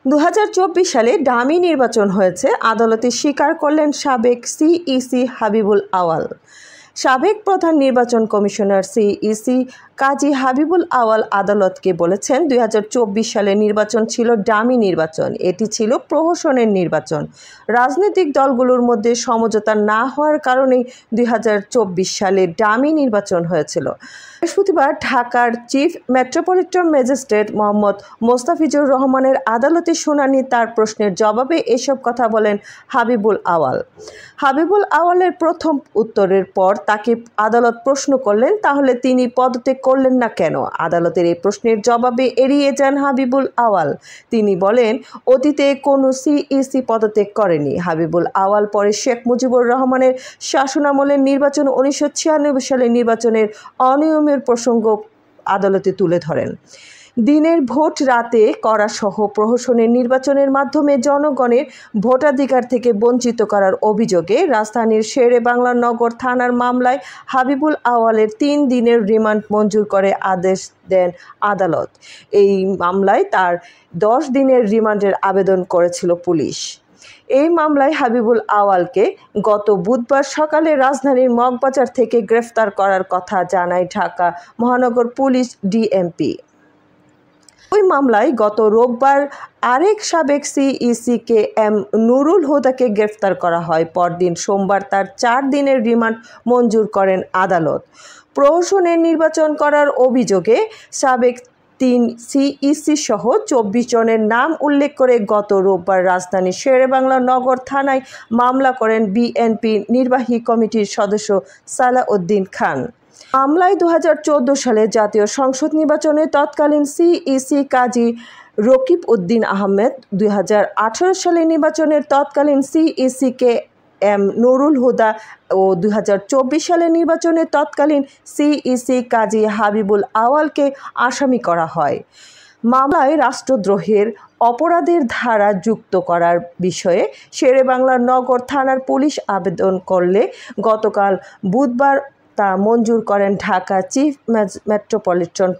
2024 সালে ডামি নির্বাচন হয়েছে, আদালতে স্বীকার করলেন সাবেক সিইসি হাবিবুল আওয়াল। সাবেক প্রধান নির্বাচন কমিশনার সিইসি কাজী হাবিবুল আওয়াল আদালতকে বলেছেন, 2024 সালে নির্বাচন ছিল ডামি নির্বাচন। এটি ছিল প্রহসনের নির্বাচন। রাজনৈতিক দলগুলোর মধ্যে সমঝোতা না হওয়ার কারণেই 2024 সালে ডামি নির্বাচন হয়েছিল। বৃহস্পতিবার ঢাকার chief metropolitan magistrate Mohammad Mostafizur রহমানের আদালতে শুনানি তার প্রশ্নের জবাবে এসব কথা বলেন হাবিবুল আওয়াল। হাবিবুল আওয়ালের প্রথম উত্তরের পর তাকে আদালত প্রশ্ন করলেন, তাহলে তিনি পদত্যাগ করলেন না কেন? আদালতের এই প্রশ্নের জবাবে এড়িয়ে যান হাবিবুল আওয়াল। তিনি বলেন, অতীতে কোনো সিইসি পদত্যাগ করেনি। হাবিবুল আওয়াল পরে শেখ মুজিবুর রহমানের শাসনামলের নির্বাচন 1996 সালের নির্বাচনের অনিয়মের প্রসঙ্গ আদালতে তুলে ধরেন। দিনের ভোট রাতে করা সহ প্রহসনের নির্বাচনের মাধ্যমে জনগণের ভোটাধিকার থেকে বঞ্চিত করার অভিযোগে রাজধানীর শেরেবাংলা নগর থানার মামলায় হাবিবুল আওয়ালের 3 দিনের রিমান্ড মঞ্জুর করে আদেশ দেন আদালত। এই মামলায় তার 10 দিনের রিমান্ডের আবেদন করেছিল পুলিশ। এই মামলায় হাবিবুল আওয়ালকে গত বুধবার সকালে রাজধানীর মগবাজার থেকে গ্রেফতার করার কথা জানায় ঢাকা মহানগর পুলিশ ডিএমপি। ওই মামলায় গত রোববার আরেক সাবেক সিইসি কে এম নুরুল হুদাকে গ্রেফতার করা হয়। পরদিন সোমবার তার 4 দিনের রিমান্ড মঞ্জুর করেন আদালত। প্রহসনের নির্বাচন করার অভিযোগে সাবেক 3 সিইসি সহ 24 জনের নাম উল্লেখ করে গত রোববার রাজধানীর শেরেবাংলা নগর থানায় মামলা করেন বিএনপি নির্বাহী কমিটির সদস্য সালাউদ্দিন খান। মামলায় 2014 সালে জাতীয় সংসদ নির্বাচনে তৎকালীন সিইসি কাজী রকিব উদ্দিন আহমেদ, 2018 সালে নির্বাচনের তৎকালীন CEC K M Nurul Huda ও 2024 সালের নির্বাচনের তৎকালীন সিইসি কাজী হাবিবুল আওয়ালকে আসামি করা হয়। মামলায় রাষ্ট্রদ্রোহের অপরাধের ধারা যুক্ত করার বিষয়ে শেরেবাংলা নগর থানার পুলিশ আবেদন করলে গতকাল বুধবার তা মঞ্জুর করেন Dhaka chief metropolitan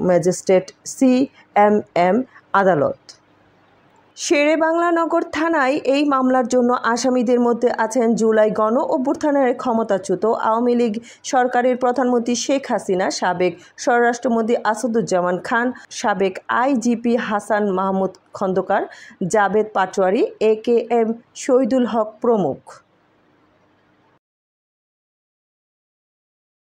magistrate CMM আদালত। শেরেবাংলা নগর থানায় এই মামলার জন্য আসামিদের মধ্যে আছেন জুলাই গণ অভ্যুত্থানের ক্ষমতাচ্যুত আওয়ামী লীগ সরকারের প্রধানমন্ত্রী শেখ হাসিনা, সাবেক স্বরাষ্ট্রমন্ত্রী আসাদুজ্জামান খান, সাবেক আইজিপি হাসান মাহমুদ খন্দকার, জাবেদ পাটোয়ারি, একেএম শহীদুল হক প্রমুখ।